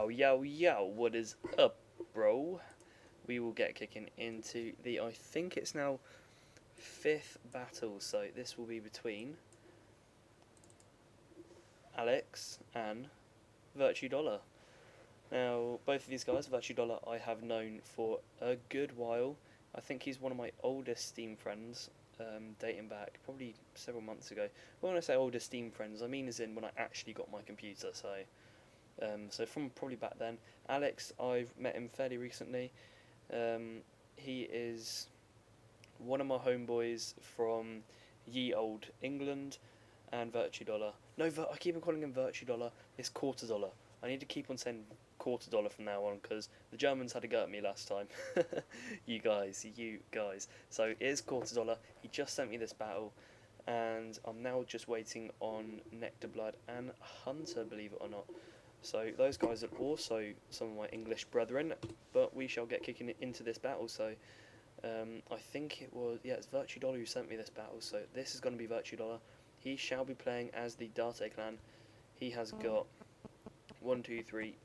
Yo, what is up, bro? We will get kicking into the, I think it's now 5th battle, so this will be between Alex and VierteDollar. Now, both of these guys, VierteDollar, I have known for a good while. I think he's one of my oldest Steam friends, dating back probably several months ago. Well, when I say oldest Steam friends, I mean as in when I actually got my computer, so from probably back then. Alex, I've met him fairly recently. He is one of my homeboys from ye old England, and VierteDollar. No, I keep on calling him VierteDollar. It's $quarter. I need to keep on saying $quarter from now on because the Germans had a go at me last time. you guys. So it is $quarter. He just sent me this battle, and I'm now just waiting on Nectar Blood and Hunter, believe it or not. So those guys are also some of my English brethren, but we shall get kicking into this battle. So I think it's VierteDollar who sent me this battle. So this is going to be VierteDollar. He shall be playing as the Date clan. He has got 1, 2, 3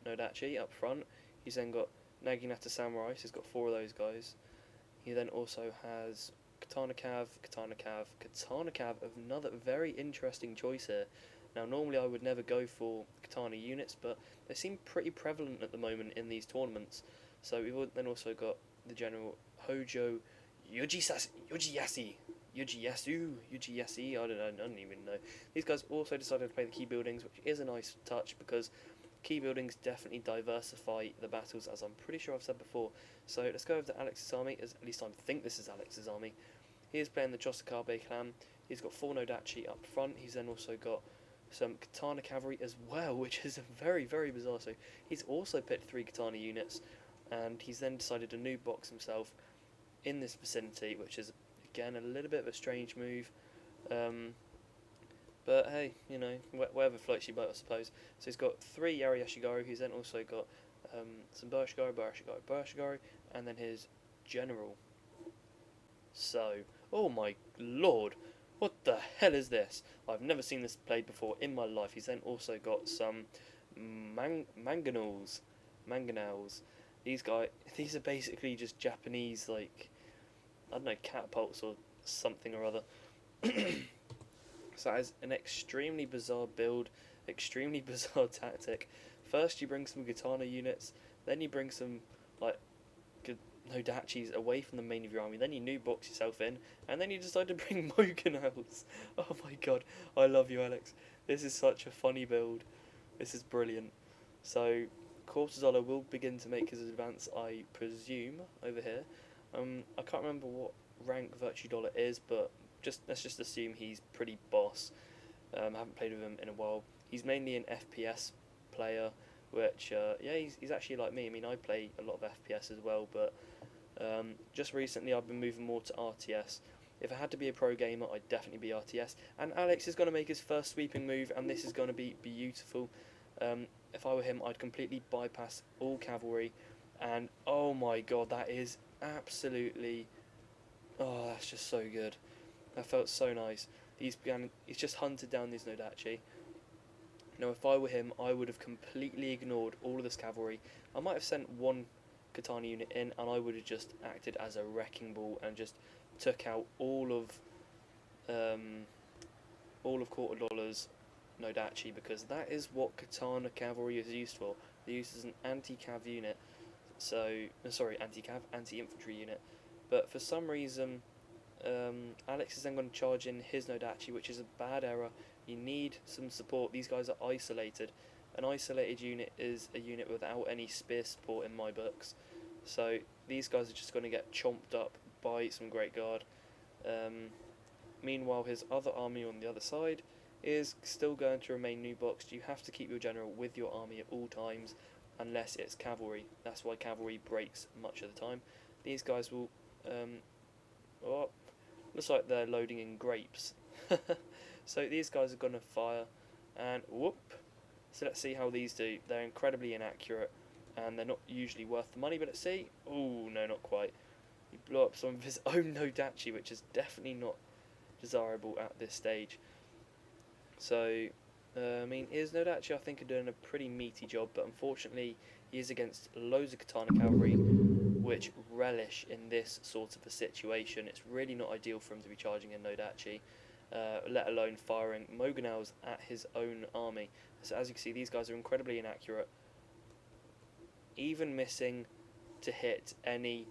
Nodachi up front. He's then got Naginata Samurai. So he's got 4 of those guys. He then also has Katana Cav, another very interesting choice here. Now, normally I would never go for Katana units, but they seem pretty prevalent at the moment in these tournaments. So we've then also got the General Hojo Yujiyasu, I don't even know. These guys also decided to play the key buildings, which is a nice touch because key buildings definitely diversify the battles, as I'm pretty sure I've said before. So let's go over to Alex's army, at least I think this is Alex's army. He is playing the Chosakabe clan. He's got 4 Nodachi up front. He's then also got some Katana cavalry as well, which is very, very bizarre. So he's also picked 3 Katana units, and he's then decided to noob box himself in this vicinity, which is again a little bit of a strange move. But hey, you know, wherever floats your boat, I suppose. So he's got 3 Yari Yashigaru. He's then also got some Burashigaru, and then his general. So, oh my lord, what the hell is this? I've never seen this played before in my life. He's then also got some mangonels. These are basically just Japanese, like, I don't know, catapults or something or other. So that is an extremely bizarre build, extremely bizarre tactic. First you bring some Katana units, then you bring some, like, Nodachis away from the main of your army, then you noob box yourself in, and then you decide to bring Moganels. Oh my god, I love you, Alex. This is such a funny build. This is brilliant. So $quarter will begin to make his advance, I presume, over here. I can't remember what rank VierteDollar is, but let's just assume he's pretty boss. I haven't played with him in a while. He's mainly an FPS player, which he's actually like me. I mean, I play a lot of FPS as well, but just recently I've been moving more to RTS. If I had to be a pro gamer, I'd definitely be RTS. And Alex is going to make his first sweeping move, and this is going to be beautiful. If I were him, I'd completely bypass all cavalry, and oh my god, that is absolutely, oh, that's just so good. That felt so nice. He's just hunted down these Nodachi. Now, if I were him, I would have completely ignored all of this cavalry. I might have sent 1 Katana unit in, and I would have just acted as a wrecking ball and just took out all of $quarter Nodachi, because that is what Katana cavalry is used for. They're used as an anti-cav unit. So, sorry, anti-cav, anti-infantry unit. But for some reason, Alex is then going to charge in his Nodachi, which is a bad error. You need some support. These guys are isolated. An isolated unit is a unit without any spear support in my books. So these guys are just going to get chomped up by some Great Guard. Meanwhile, his other army on the other side is still going to remain new boxed. You have to keep your general with your army at all times, unless it's cavalry. That's why cavalry breaks much of the time. These guys will... looks like they're loading in grapes. So these guys are going to fire, and whoop. So let's see how these do. They're incredibly inaccurate, and they're not usually worth the money, but let's see. Oh, no, not quite. He blew up some of his own Nodachi, which is definitely not desirable at this stage. So I mean, his Nodachi, I think, are doing a pretty meaty job, but unfortunately, he is against loads of Katana Cavalry, which relish in this sort of a situation. It's really not ideal for him to be charging in Nodachi, let alone firing Moganels at his own army. So as you can see, these guys are incredibly inaccurate, even missing to hit any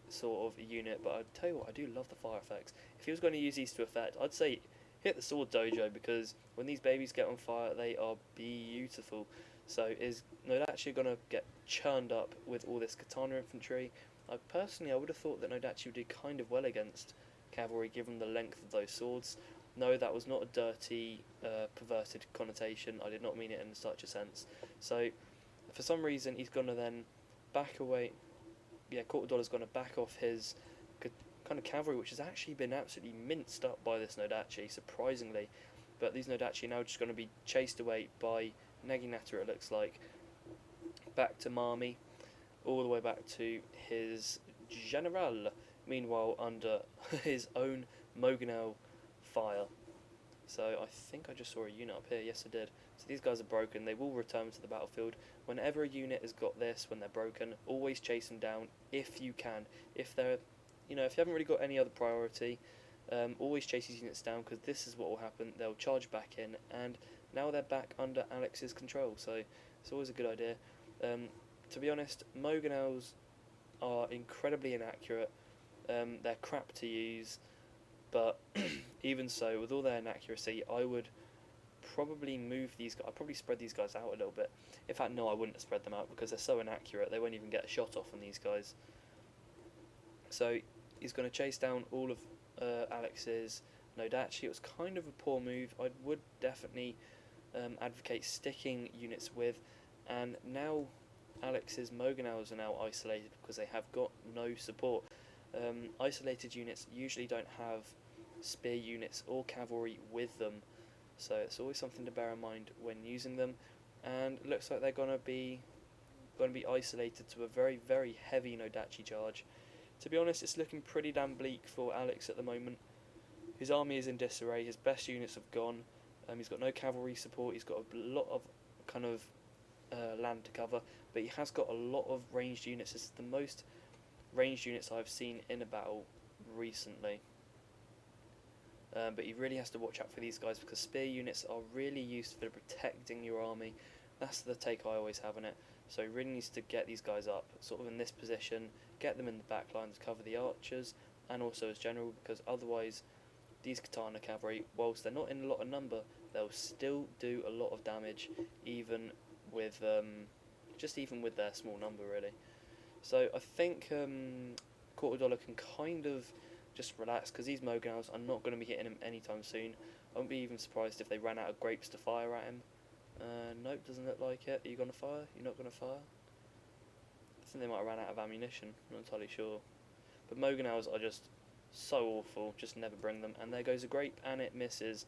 sort of unit. But I tell you what, I do love the fire effects. If he was going to use these to effect, I'd say hit the sword dojo, because when these babies get on fire, they are beautiful. So is Nodachi going to get churned up with all this Katana infantry? I would have thought that Nodachi would do kind of well against cavalry, given the length of those swords. No, that was not a dirty, perverted connotation. I did not mean it in such a sense. So, for some reason, he's going to then back away. Yeah, VierteDollar's going to back off his kind of cavalry, which has actually been absolutely minced up by this Nodachi, surprisingly. But these Nodachi are now just going to be chased away by Naginata, it looks like. Back to Mami, all the way back to his General, meanwhile under his own Moganel fire. So I think I just saw a unit up here. Yes, I did. So these guys are broken. They will return to the battlefield. Whenever a unit has got this, when they're broken, always chase them down if you can. If they're, if you haven't really got any other priority, always chase these units down, because this is what will happen. They'll charge back in, and now they're back under Alex's control. So it's always a good idea. To be honest, Moganels are incredibly inaccurate. They're crap to use. But even so, with all their inaccuracy, I would probably move these guys. I'd probably spread these guys out a little bit. In fact, no, I wouldn't have spread them out, because they're so inaccurate. They won't even get a shot off on these guys. So he's going to chase down all of Alex's Nodachi. It was kind of a poor move. I would definitely advocate sticking units with. And now Alex's Moganels are now isolated, because they have got no support. Isolated units usually don't have spear units or cavalry with them, so it's always something to bear in mind when using them. And it looks like they're going to be isolated to a very, very heavy Nodachi charge. To be honest, it's looking pretty damn bleak for Alex at the moment. His army is in disarray. His best units have gone. He's got no cavalry support. He's got a lot of kind of land to cover, but he has got a lot of ranged units. This is the most ranged units I've seen in a battle recently. But he really has to watch out for these guys, because spear units are really used for protecting your army. That's the take I always have on it. So he really needs to get these guys up, sort of in this position, get them in the back line to cover the archers, and also as general, because otherwise these Katana cavalry, whilst they're not in a lot of number, they'll still do a lot of damage, even with even with their small number, really. So I think VierteDollar can kind of just relax, because these Moganels are not going to be hitting him anytime soon. I wouldn't be even surprised if they ran out of grapes to fire at him. Nope, doesn't look like it. Are you going to fire? You're not going to fire? I think they might have ran out of ammunition. I'm not entirely sure. But Moganels are just so awful. Just never bring them. And there goes a grape, and it misses,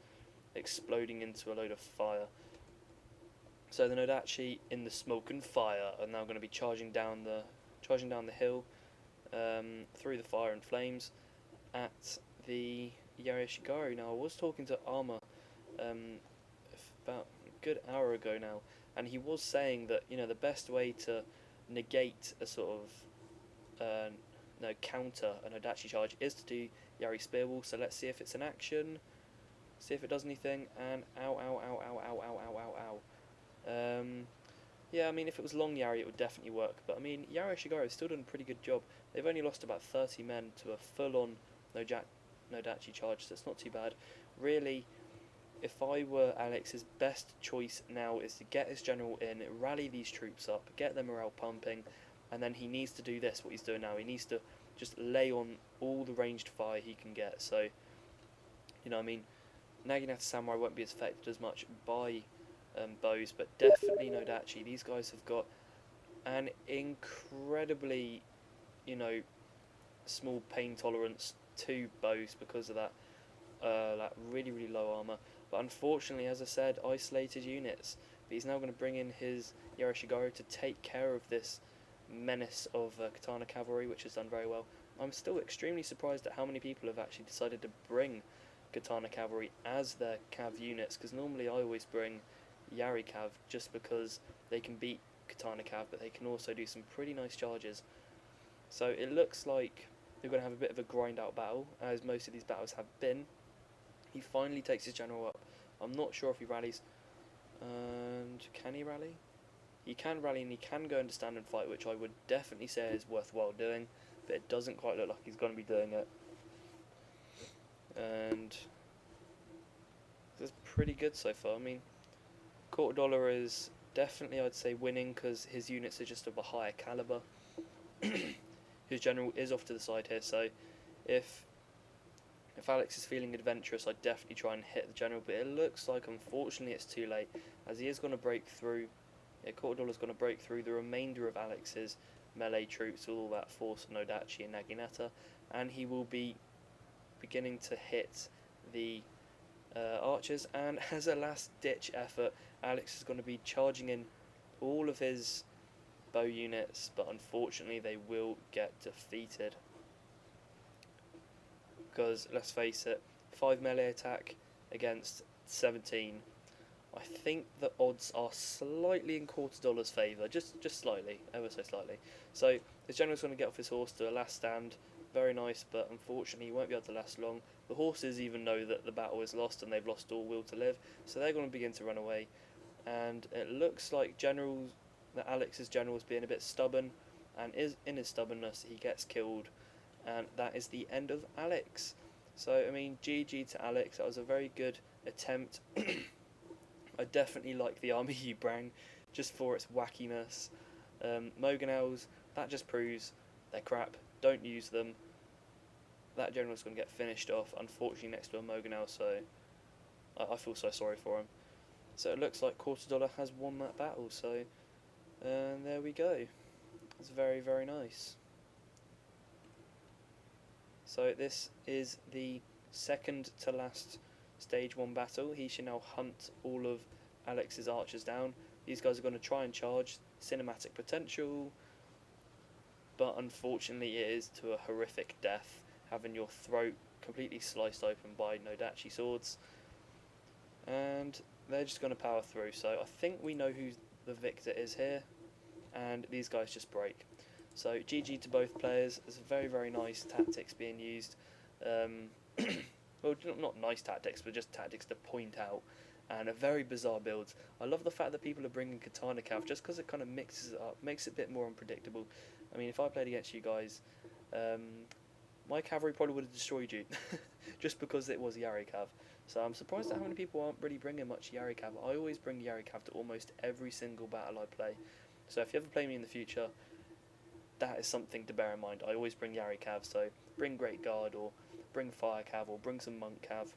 exploding into a load of fire. So the Nodachi in the smoke and fire are now going to be charging down the hill, through the fire and flames, at the Yareshigaru. Now, I was talking to Arma about a good hour ago now, and he was saying that the best way to negate a sort of counter an Nodachi charge is to do Yari Spearwall. So let's see if it's an action, see if it does anything, and ow, ow, ow, ow, ow, ow, ow, ow, ow. Yeah, I mean, if it was long Yari, it would definitely work. But I mean, Yareshigaru has still done a pretty good job. They've only lost about 30 men to a full-on Nodachi charge, so it's not too bad. Really, if I were Alex's best choice now is to get his general in, rally these troops up, get their morale pumping, and then he needs to do this, what he's doing now. He needs to just lay on all the ranged fire he can get. So, I mean, Naginata Samurai won't be as affected as much by bows, but definitely Nodachi. These guys have got an incredibly, small pain tolerance to bows because of that really, really low armor. But unfortunately, as I said, isolated units. But he's now going to bring in his Yareshigaru to take care of this menace of Katana cavalry, which has done very well. I'm still extremely surprised at how many people have actually decided to bring Katana Cavalry as their Cav units, because normally I always bring Yari Cav just because they can beat Katana Cav, but they can also do some pretty nice charges. So it looks like they're going to have a bit of a grind out battle, as most of these battles have been. He finally takes his general up. I'm not sure if he rallies. And can he rally? He can rally, and he can go into stand and fight, which I would definitely say is worthwhile doing, but it doesn't quite look like he's going to be doing it. And this is pretty good so far. I mean, VierteDollar is definitely, I'd say, winning because his units are just of a higher caliber. His general is off to the side here, so if Alex is feeling adventurous, I'd definitely try and hit the general, but it looks like unfortunately it's too late, as he is going to break through. Yeah, VierteDollar's going to break through the remainder of Alex's melee troops, all that force of Nodachi and Naginata, and he will be beginning to hit the archers, and as a last ditch effort, Alex is going to be charging in all of his bow units, but unfortunately they will get defeated. Because, let's face it, 5 melee attack against 17. I think the odds are slightly in VierteDollar's favour, just slightly, ever so slightly. So, his general's going to get off his horse to a last stand. Very nice, but unfortunately he won't be able to last long. The horses even know that the battle is lost and they've lost all will to live, so they're going to begin to run away. And it looks like that Alex's general is being a bit stubborn, and in his stubbornness he gets killed. And that is the end of Alex. So, I mean, GG to Alex. That was a very good attempt. I definitely like the army you bring, just for its wackiness. Moganels, that just proves they're crap. Don't use them. That general's going to get finished off, unfortunately, next to a Moganel, so I feel so sorry for him. So it looks like VierteDollar has won that battle, so there we go. It's very, very nice. So this is the second to last stage 1 battle. He should now hunt all of Alex's archers down. These guys are going to try and charge, cinematic potential, but unfortunately it is to a horrific death, having your throat completely sliced open by Nodachi swords. And they're just going to power through, so I think we know who the victor is here, and these guys just break. So GG to both players. There's very, very nice tactics being used. Well, not nice tactics, but just tactics to point out, and a very bizarre builds. I love the fact that people are bringing Katana Cav just because it kind of mixes it up, makes it a bit more unpredictable. I mean, if I played against you guys, my cavalry probably would have destroyed you, just because it was Yari Cav. So I'm surprised at how many people aren't really bringing much Yari Cav. I always bring Yari Cav to almost every single battle I play. So if you ever play me in the future, that is something to bear in mind. I always bring Yari Cav, so bring Great Guard, or bring Fire Cav, or bring some Monk Cav,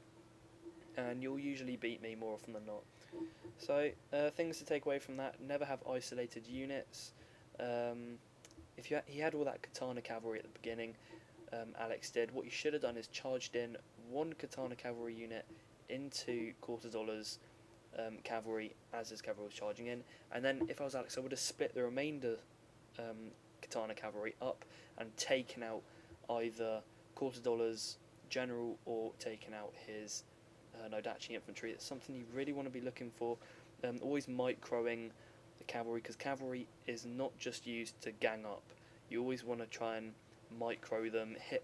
and you'll usually beat me more often than not. So things to take away from that: never have isolated units. He had all that Katana Cavalry at the beginning, Alex did. What you should have done is charged in one Katana Cavalry unit into VierteDollar's cavalry as his cavalry was charging in, and then if I was Alex, I would have split the remainder Katana Cavalry up and taken out either VierteDollar's general or taken out his Nodachi infantry. That's something you really want to be looking for. Always microing the cavalry, because cavalry is not just used to gang up. You always want to try and micro them, hit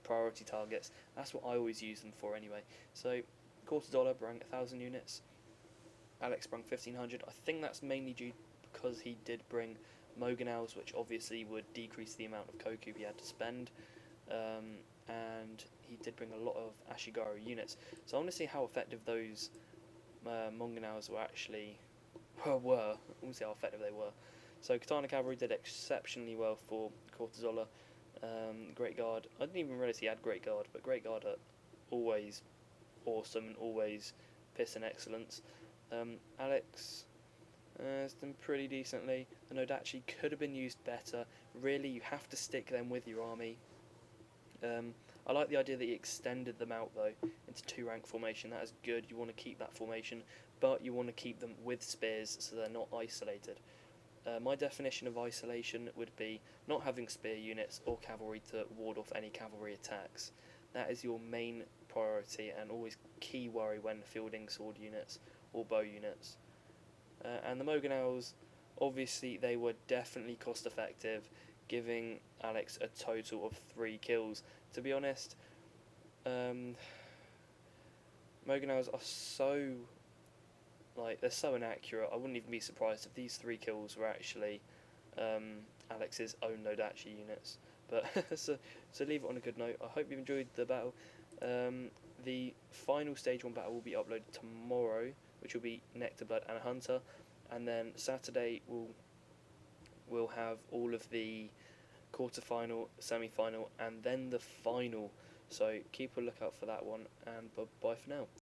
priority targets. That's what I always use them for anyway. So VierteDollar brought 1,000 units, Alex brought 1,500. I think that's mainly due because he did bring Moganels, which obviously would decrease the amount of Koku he had to spend, and he did bring a lot of Ashigaru units. So I want to see how effective those Moganels were actually were. I want to see how effective they were. So Katana Cavalry did exceptionally well for VierteDollar. Great Guard, I didn't even realise he had Great Guard, but Great Guard are always awesome and always piss and excellence. Alex has done pretty decently. The Nodachi could have been used better. Really, you have to stick them with your army. I like the idea that he extended them out though into 2-rank formation. That is good. You want to keep that formation, but you want to keep them with spears so they're not isolated. My definition of isolation would be not having spear units or cavalry to ward off any cavalry attacks. That is your main priority and always key worry when fielding sword units or bow units. And the Moganels, obviously they were definitely cost effective, giving Alex a total of 3 kills. To be honest, Moganels are so, like, they're so inaccurate. I wouldn't even be surprised if these 3 kills were actually Alex's own Nodachi units. But so leave it on a good note. I hope you've enjoyed the battle. The final stage 1 battle will be uploaded tomorrow, which will be Nectar Blood and Hunter, and then Saturday we'll have all of the quarter-final, semi-final, and then the final. So keep a lookout for that one, and bye for now.